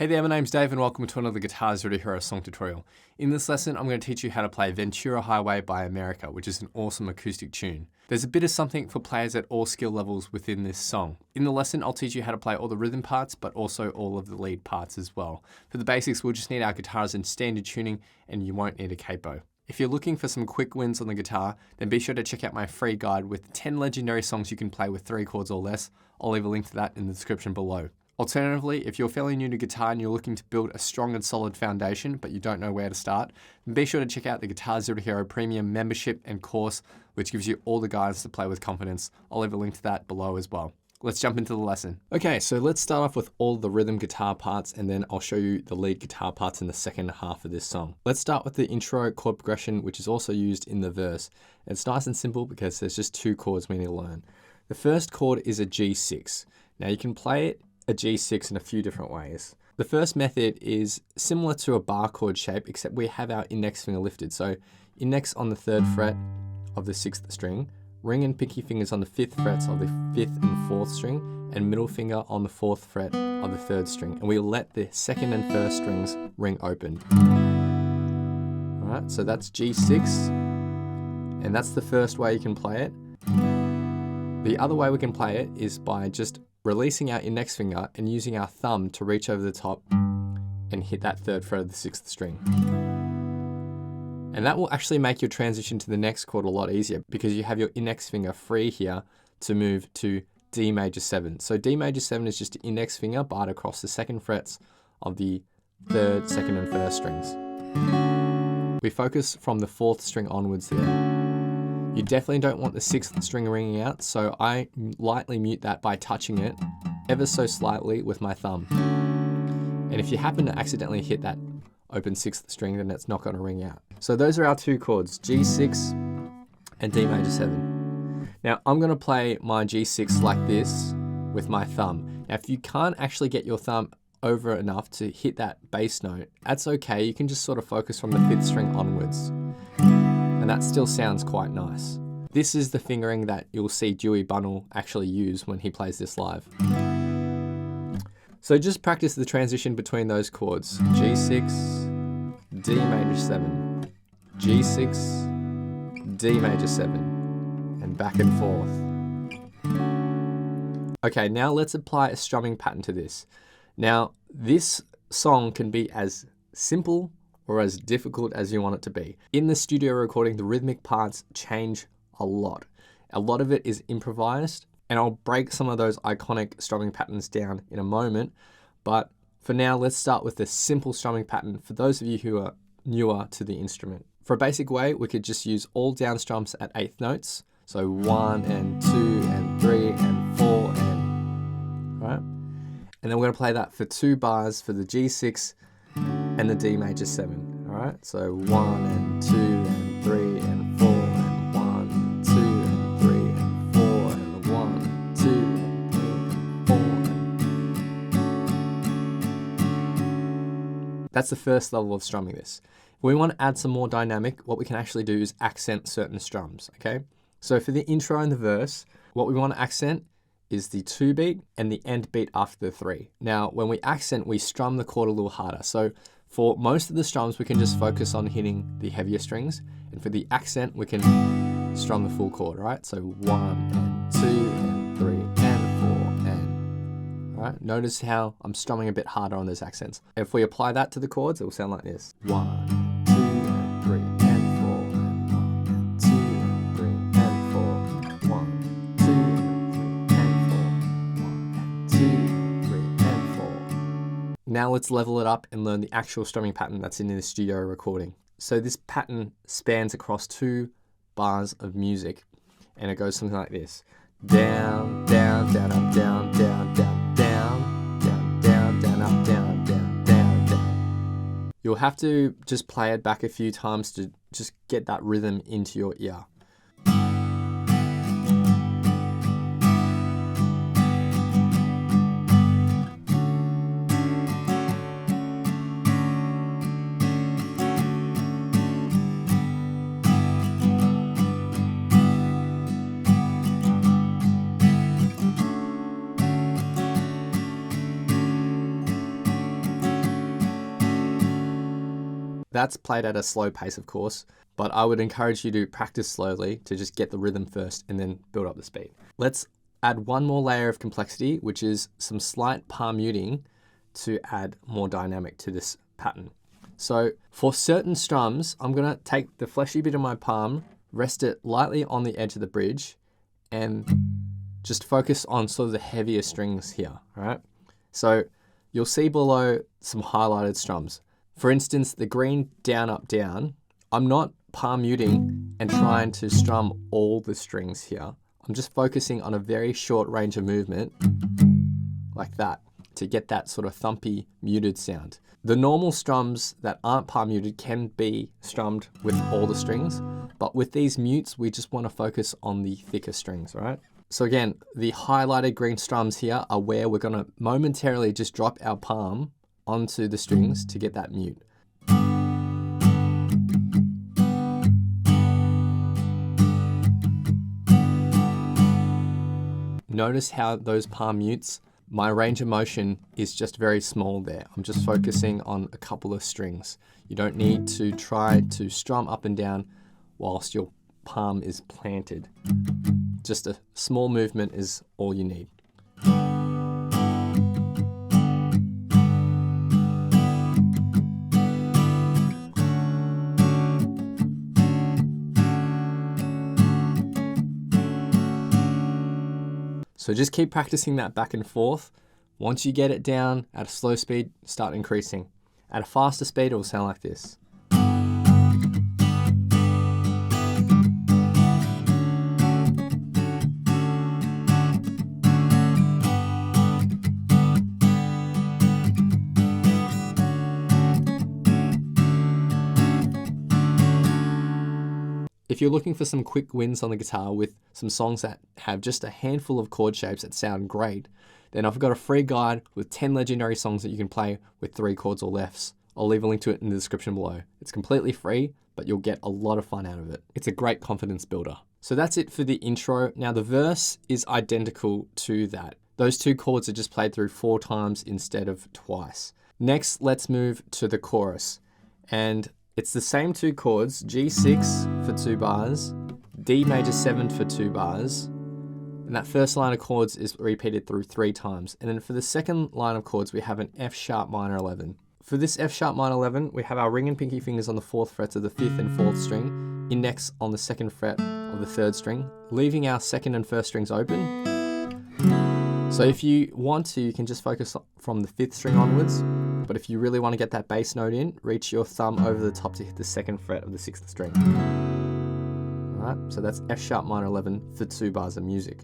Hey there, my name's Dave and welcome to another Guitar Zero Hero song tutorial. In this lesson, I'm going to teach you how to play Ventura Highway by America, which is an awesome acoustic tune. There's a bit of something for players at all skill levels within this song. In the lesson, I'll teach you how to play all the rhythm parts, but also all of the lead parts as well. For the basics, we'll just need our guitars in standard tuning and you won't need a capo. If you're looking for some quick wins on the guitar, then be sure to check out my free guide with 10 legendary songs you can play with 3 chords or less. I'll leave a link to that in the description below. Alternatively, if you're fairly new to guitar and you're looking to build a strong and solid foundation, but you don't know where to start, then be sure to check out the Guitar Zero Hero Premium membership and course, which gives you all the guidance to play with confidence. I'll leave a link to that below as well. Let's jump into the lesson. Okay, so let's start off with all the rhythm guitar parts and then I'll show you the lead guitar parts in the second half of this song. Let's start with the intro chord progression, which is also used in the verse. It's nice and simple because there's just 2 chords we need to learn. The first chord is a G6. Now you can play it a G6 in a few different ways. The first method is similar to a bar chord shape, except we have our index finger lifted. So index on the 3rd fret of the 6th string, ring and pinky fingers on the 5th frets of the 5th and 4th string, and middle finger on the 4th fret of the 3rd string. And we let the 2nd and 1st strings ring open. All right, so that's G6, and that's the first way you can play it. The other way we can play it is by just releasing our index finger and using our thumb to reach over the top and hit that 3rd fret of the 6th string. And that will actually make your transition to the next chord a lot easier because you have your index finger free here to move to D major 7. So D major 7 is just the index finger barred across the 2nd frets of the 3rd, 2nd and 1st strings. We focus from the 4th string onwards here. You definitely don't want the 6th string ringing out, so I lightly mute that by touching it ever so slightly with my thumb. And if you happen to accidentally hit that open 6th string, then it's not going to ring out. So those are our 2 chords, G6 and D major 7. Now I'm going to play my G6 like this with my thumb. Now if you can't actually get your thumb over enough to hit that bass note, that's okay. You can just sort of focus from the 5th string onwards. And that still sounds quite nice. This is the fingering that you'll see Dewey Bunnell actually use when he plays this live. So just practice the transition between those chords. G6, D major 7, G6, D major 7, and back and forth. Okay, now let's apply a strumming pattern to this. Now, this song can be as simple or as difficult as you want it to be. In the studio recording, the rhythmic parts change a lot. A lot of it is improvised, and I'll break some of those iconic strumming patterns down in a moment, but for now, let's start with the simple strumming pattern for those of you who are newer to the instrument. For a basic way, we could just use all down strums at 8th notes, so 1 and 2 and 3 and 4 and, all right? And then we're gonna play that for 2 bars for the G6 and the D major 7, all right? So 1 and 2 and 3 and 4 and 1 and 2 and 3 and 4 and 1, 2 and 3 and 4. That's the first level of strumming this. If we want to add some more dynamic, what we can actually do is accent certain strums, okay? So for the intro and the verse, what we want to accent is the 2 beat and the end beat after the 3. Now, when we accent, we strum the chord a little harder. So for most of the strums, we can just focus on hitting the heavier strings. And for the accent, we can strum the full chord, right? So 1 and 2 and 3 and 4 and, all right? Notice how I'm strumming a bit harder on those accents. If we apply that to the chords, it will sound like this. 1, 2 and 3 and 4 and 1 and 2 and 3 and 4 and 1, 2 and 3 and 4, 1 and 2 and 3 and 4. Now let's level it up and learn the actual strumming pattern that's in the studio recording. So this pattern spans across 2 bars of music and it goes something like this. Down, down, down, up, down, down, down, down, down, down, down, up, down, down, down, down. You'll have to just play it back a few times to just get that rhythm into your ear. That's played at a slow pace, of course, but I would encourage you to practice slowly to just get the rhythm first and then build up the speed. Let's add one more layer of complexity, which is some slight palm muting to add more dynamic to this pattern. So for certain strums, I'm gonna take the fleshy bit of my palm, rest it lightly on the edge of the bridge, and just focus on sort of the heavier strings here, all right? So you'll see below some highlighted strums. For instance, the green down, up, down, I'm not palm muting and trying to strum all the strings here. I'm just focusing on a very short range of movement like that to get that sort of thumpy muted sound. The normal strums that aren't palm muted can be strummed with all the strings, but with these mutes, we just want to focus on the thicker strings, right? So again, the highlighted green strums here are where we're going to momentarily just drop our palm onto the strings to get that mute. Notice how those palm mutes, my range of motion is just very small there. I'm just focusing on a couple of strings. You don't need to try to strum up and down whilst your palm is planted. Just a small movement is all you need. So just keep practicing that back and forth. Once you get it down at a slow speed, start increasing. At a faster speed, it will sound like this. If you're looking for some quick wins on the guitar with some songs that have just a handful of chord shapes that sound great, then I've got a free guide with 10 legendary songs that you can play with 3 chords or lefts. I'll leave a link to it in the description below. It's completely free, but you'll get a lot of fun out of it. It's a great confidence builder. So that's it for the intro. Now the verse is identical to that. Those 2 chords are just played through 4 times instead of twice. Next, let's move to the chorus. And it's the same 2 chords, G6 for 2 bars, D major 7 for 2 bars, and that first line of chords is repeated through 3 times. And then for the second line of chords, we have an F sharp minor 11. For this F sharp minor 11, we have our ring and pinky fingers on the 4th frets of the 5th and 4th string, index on the 2nd fret of the 3rd string, leaving our 2nd and 1st strings open. So if you want to, you can just focus from the 5th string onwards. But if you really want to get that bass note in, reach your thumb over the top to hit the 2nd fret of the 6th string. All right, so that's F sharp minor 11 for 2 bars of music.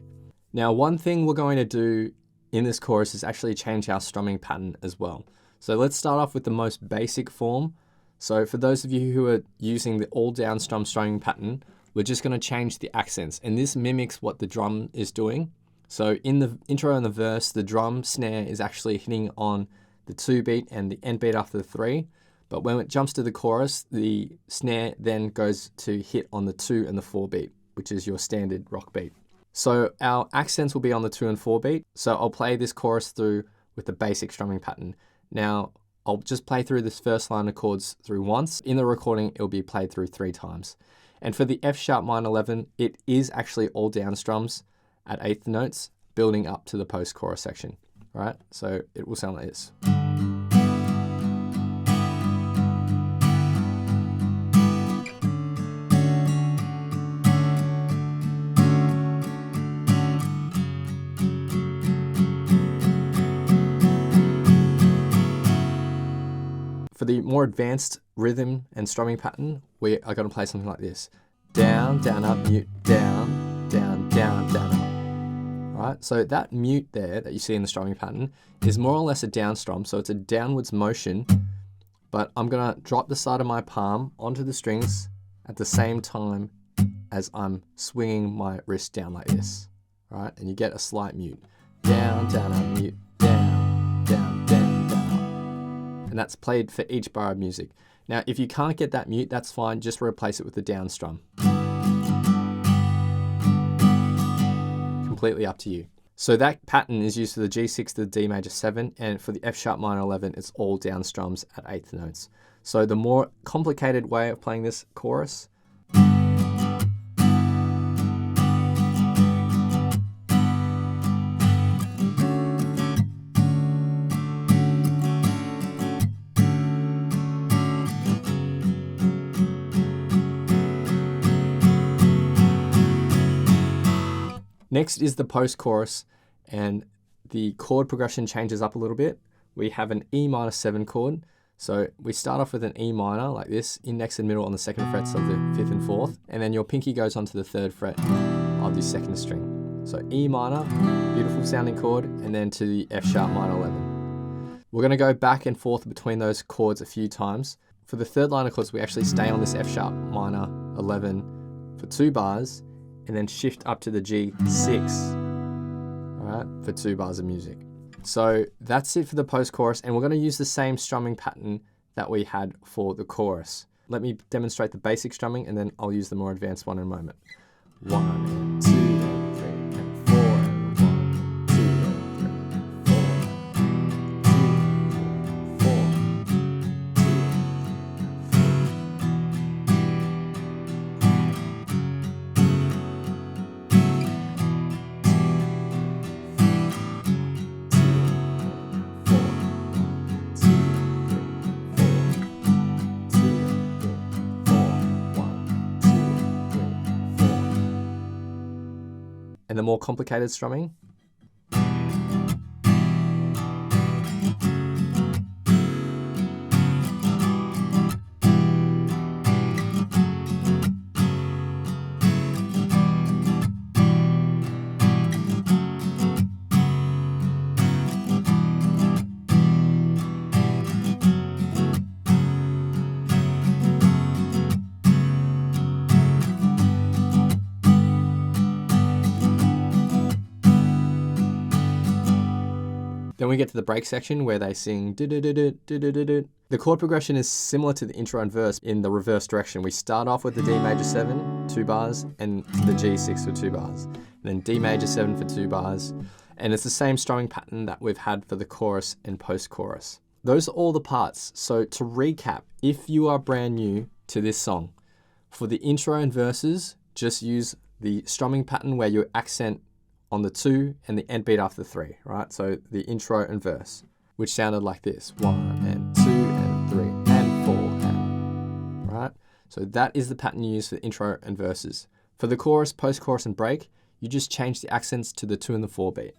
Now, one thing we're going to do in this chorus is actually change our strumming pattern as well. So let's start off with the most basic form. So for those of you who are using the all down strum strumming pattern, we're just going to change the accents. And this mimics what the drum is doing. So in the intro and the verse, the drum snare is actually hitting on the 2 beat and the end beat after the 3. But when it jumps to the chorus, the snare then goes to hit on the 2 and the 4 beat, which is your standard rock beat. So our accents will be on the 2 and 4 beat. So I'll play this chorus through with the basic strumming pattern. Now, I'll just play through this first line of chords through once. In the recording, it'll be played through 3 times. And for the F sharp minor 11, it is actually all down strums at 8th notes, building up to the post-chorus section. All right, so it will sound like this. For the more advanced rhythm and strumming pattern, we are going to play something like this. Down, down, up, mute, down, down, down, down, up. Right, so that mute there that you see in the strumming pattern is more or less a down strum, so it's a downwards motion, but I'm going to drop the side of my palm onto the strings at the same time as I'm swinging my wrist down like this. Right, and you get a slight mute. Down, down, up, mute, down, down, down, down, up. And that's played for each bar of music. Now, if you can't get that mute, that's fine, just replace it with the down strum. Completely up to you. So that pattern is used for the G6 to the D major 7, and for the F sharp minor 11, it's all down strums at 8th notes. So the more complicated way of playing this chorus, next is the post-chorus, and the chord progression changes up a little bit. We have an E minor 7 chord. So we start off with an E minor like this, index and middle on the 2nd frets of the 5th and 4th, and then your pinky goes onto the 3rd fret of the 2nd string. So E minor, beautiful sounding chord, and then to the F sharp minor 11. We're going to go back and forth between those chords a few times. For the 3rd line of chords, we actually stay on this F sharp minor 11 for 2 bars, and then shift up to the G6, all right, for 2 bars of music. So that's it for the post-chorus, and we're going to use the same strumming pattern that we had for the chorus. Let me demonstrate the basic strumming, and then I'll use the more advanced one in a moment. 1 and 2 and 3 and 4 and 1, 2 and 3 and 4, 2, 4, 2, and the more complicated strumming. Then we get to the break section where they sing do-do-do-do-do-do-do. The chord progression is similar to the intro and verse in the reverse direction. We start off with the D major 7, 2 bars, and the G6 for 2 bars. And then D major 7 for 2 bars. And it's the same strumming pattern that we've had for the chorus and post-chorus. Those are all the parts. So to recap, if you are brand new to this song, for the intro and verses, just use the strumming pattern where you accent on the 2 and the end beat after the 3, right? So the intro and verse, which sounded like this: 1 and 2 and 3 and 4 and, right? So that is the pattern you use for the intro and verses. For the chorus, post-chorus, and break, you just change the accents to the 2 and the 4 beat.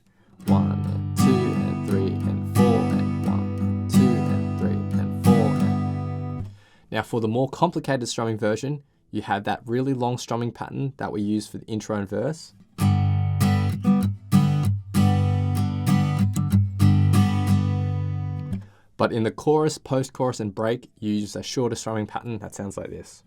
1 and 2 and 3 and 4 and 1, 2 and 3 and 4 and. Now for the more complicated strumming version, you have that really long strumming pattern that we use for the intro and verse. But in the chorus, post-chorus, and break, you use a shorter strumming pattern that sounds like this.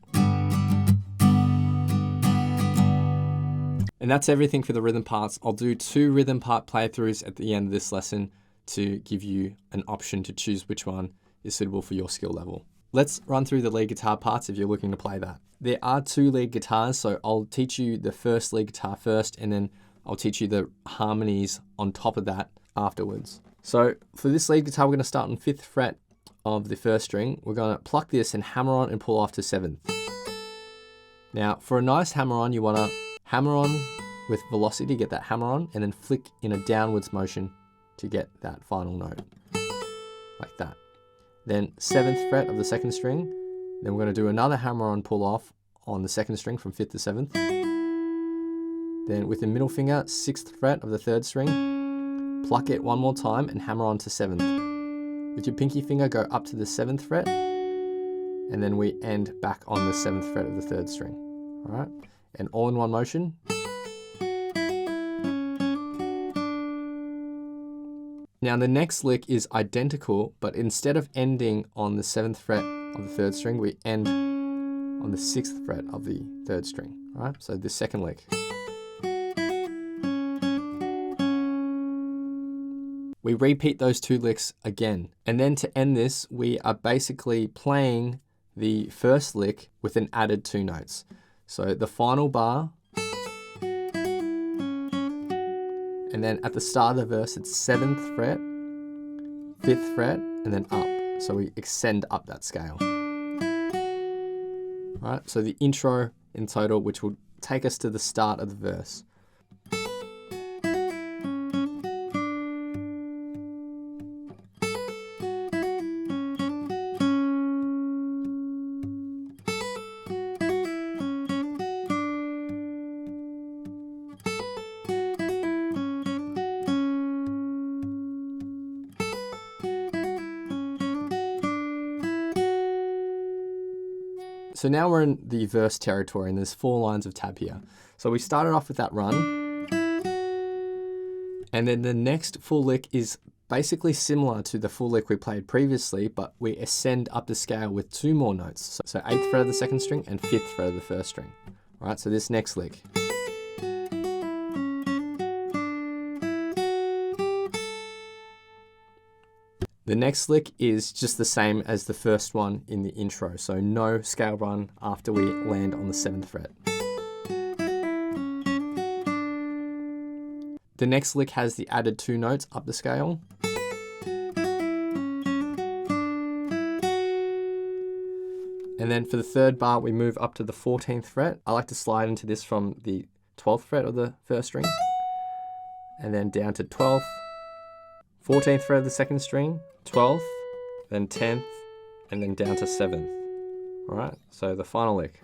And that's everything for the rhythm parts. I'll do 2 rhythm part playthroughs at the end of this lesson to give you an option to choose which one is suitable for your skill level. Let's run through the lead guitar parts if you're looking to play that. There are 2 lead guitars, so I'll teach you the first lead guitar first, and then I'll teach you the harmonies on top of that afterwards. So for this lead guitar, we're going to start on 5th fret of the 1st string. We're going to pluck this and hammer on and pull off to 7th. Now for a nice hammer on, you want to hammer on with velocity, get that hammer on, and then flick in a downwards motion to get that final note, like that. Then 7th fret of the 2nd string. Then we're going to do another hammer on pull off on the 2nd string from 5th to 7th. Then with the middle finger, 6th fret of the 3rd string. Pluck it one more time and hammer on to 7th. With your pinky finger, go up to the 7th fret, and then we end back on the 7th fret of the 3rd string. All right, and all in one motion. Now the next lick is identical, but instead of ending on the 7th fret of the 3rd string, we end on the 6th fret of the 3rd string. All right, so the second lick. We repeat those 2 licks again. And then to end this, we are basically playing the first lick with an added 2 notes. So the final bar, and then at the start of the verse, it's 7th fret, 5th fret, and then up. So we extend up that scale. Right, so the intro in total, which will take us to the start of the verse. So now we're in the verse territory and there's 4 lines of tab here. So we started off with that run. And then the next full lick is basically similar to the full lick we played previously, but we ascend up the scale with 2 more notes. So 8th fret of the 2nd string and 5th fret of the 1st string. All right, so this next lick. The next lick is just the same as the first one in the intro, so no scale run after we land on the 7th fret. The next lick has the added 2 notes up the scale. And then for the 3rd bar, we move up to the 14th fret. I like to slide into this from the 12th fret of the 1st string, and then down to 12th, 14th fret of the 2nd string, 12th, then 10th, and then down to 7th. All right, so the final lick.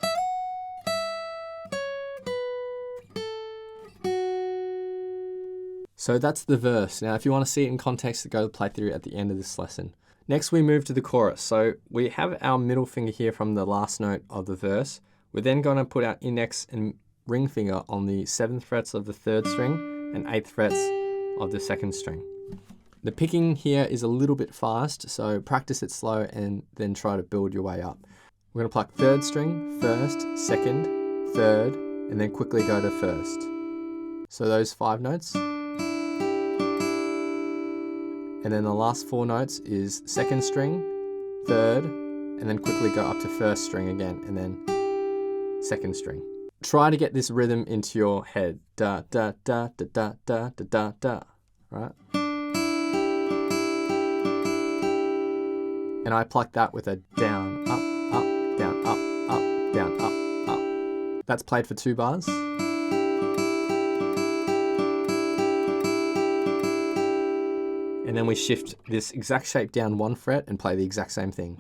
So that's the verse. Now, if you want to see it in context, go play through at the end of this lesson. Next, we move to the chorus. So we have our middle finger here from the last note of the verse. We're then going to put our index and ring finger on the 7th frets of the 3rd string and 8th frets of the 2nd string. The picking here is a little bit fast, so practice it slow and then try to build your way up. We're going to pluck 3rd string, 1st, 2nd, 3rd, and then quickly go to 1st. So those 5 notes. And then the last 4 notes is 2nd string, 3rd, and then quickly go up to 1st string again, and then 2nd string. Try to get this rhythm into your head. Da, da, da, da, da, da, da, da, da. Right? And I pluck that with a down, up, down, up, down, up. That's played for 2 bars. And then we shift this exact shape down 1 fret and play the exact same thing.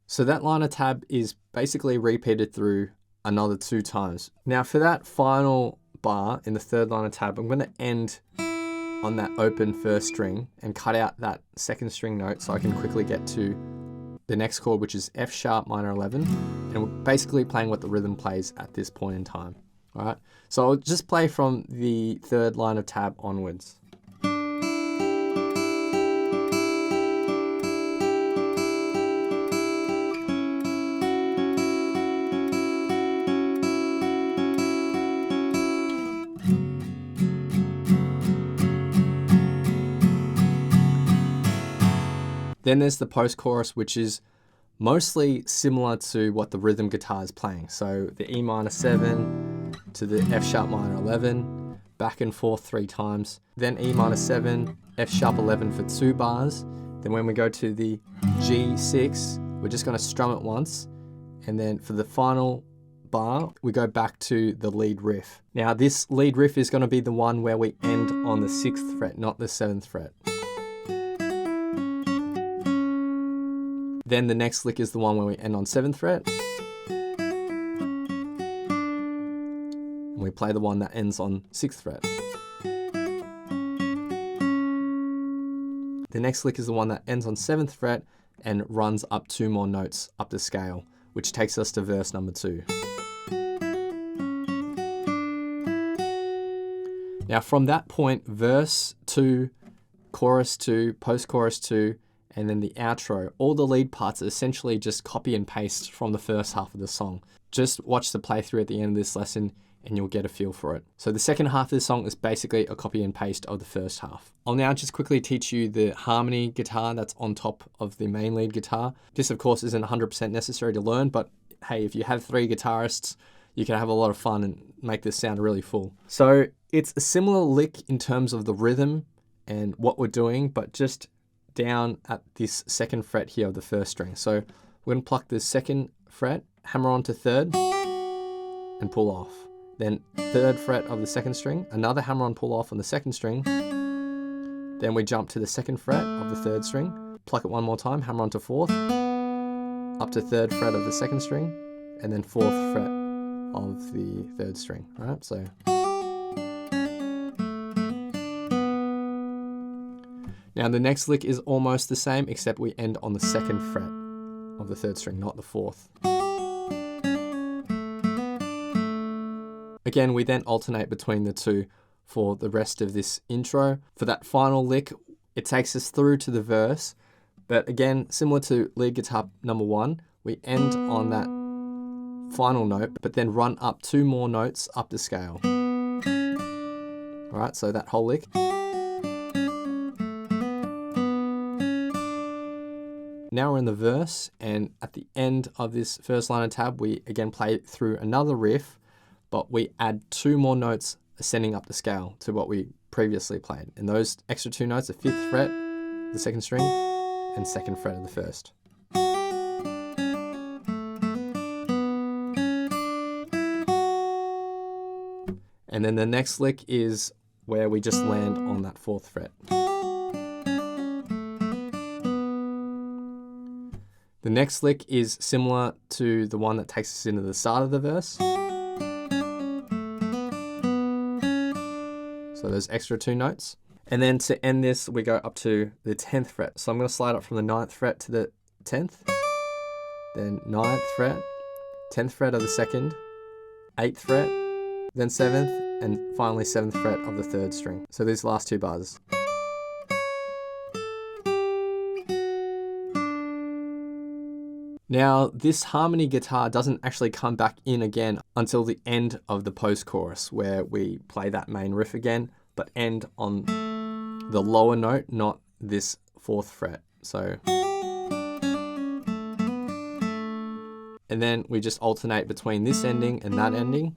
So that line of tab is basically repeated through another 2 times. Now for that final bar in the 3rd line of tab, I'm going to end on that open 1st string and cut out that 2nd string note so I can quickly get to the next chord, which is F sharp minor 11, and we're basically playing what the rhythm plays at this point in time. All right, so I'll just play from the 3rd line of tab onwards. Then there's the post-chorus, which is mostly similar to what the rhythm guitar is playing. So the E minor 7 to the F sharp minor 11, back and forth 3 times. Then E minor 7, F sharp 11 for 2 bars. Then when we go to the G6, we're just going to strum it once. And then for the final bar, we go back to the lead riff. Now this lead riff is going to be the one where we end on the 6th fret, not the 7th fret. Then the next lick is the one where we end on 7th fret. And we play the one that ends on 6th fret. The next lick is the one that ends on 7th fret and runs up 2 more notes up the scale, which takes us to verse number 2. Now from that point, verse 2, chorus 2, post-chorus 2, and then the outro, all the lead parts are essentially just copy and paste from the first half of the song. Just watch the playthrough at the end of this lesson and you'll get a feel for it. So the second half of the song is basically a copy and paste of the first half. I'll now just quickly teach you the harmony guitar that's on top of the main lead guitar. This of course isn't 100% necessary to learn, but hey, if you have 3 guitarists, you can have a lot of fun and make this sound really full. So it's a similar lick in terms of the rhythm and what we're doing, but just down at this second fret here of the first string. So we're going to pluck the second fret, hammer on to third, and pull off. Then third fret of the second string, another hammer on pull off on the second string. Then we jump to the second fret of the third string, pluck it one more time, hammer on to fourth, up to third fret of the second string, and then fourth fret of the third string. All right, so. Now the next lick is almost the same, except we end on the second fret of the third string, not the fourth. Again, we then alternate between the two for the rest of this intro. For that final lick, it takes us through to the verse, but again, similar to lead guitar number 1, we end on that final note, but then run up 2 more notes up the scale. All right, so that whole lick. Now we're in the verse, and at the end of this first line of tab, we again play through another riff, but we add 2 more notes ascending up the scale to what we previously played. And those extra 2 notes are 5th fret, the second string, and 2nd fret of the first. And then the next lick is where we just land on that 4th fret. The next lick is similar to the one that takes us into the start of the verse. So those extra 2 notes. And then to end this, we go up to the 10th fret. So I'm going to slide up from the 9th fret to the 10th, then 9th fret, 10th fret of the second, 8th fret, then 7th, and finally 7th fret of the third string. So these last 2 bars. Now, this harmony guitar doesn't actually come back in again until the end of the post-chorus, where we play that main riff again, but end on the lower note, not this 4th fret. So, and then we just alternate between this ending and that ending.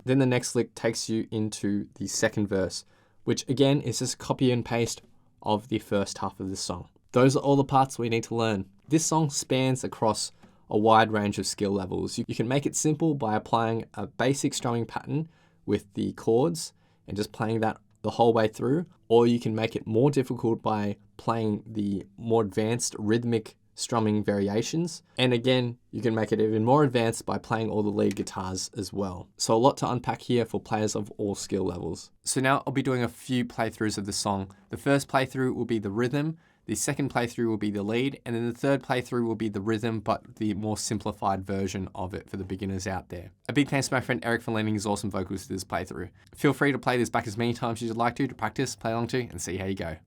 Then the next lick takes you into the second verse, which again is just copy and paste of the first half of the song. Those are all the parts we need to learn. This song spans across a wide range of skill levels. You can make it simple by applying a basic strumming pattern with the chords and just playing that the whole way through, or you can make it more difficult by playing the more advanced rhythmic strumming variations. And again, you can make it even more advanced by playing all the lead guitars as well. So a lot to unpack here for players of all skill levels. So now I'll be doing a few playthroughs of the song. The first playthrough will be the rhythm, the second playthrough will be the lead, and then the third playthrough will be the rhythm, but the more simplified version of it for the beginners out there. A big thanks to my friend Eric for lending his awesome vocals to this playthrough. Feel free to play this back as many times as you'd like to practice, play along to, and see how you go.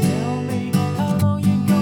Tell me how long you gonna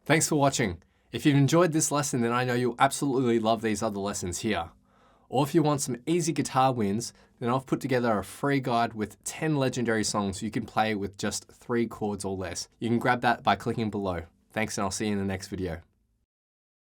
Thanks for watching. If you've enjoyed this lesson, then I know you'll absolutely love these other lessons here. Or if you want some easy guitar wins, then I've put together a free guide with 10 legendary songs you can play with just 3 chords or less. You can grab that by clicking below. Thanks, and I'll see you in the next video.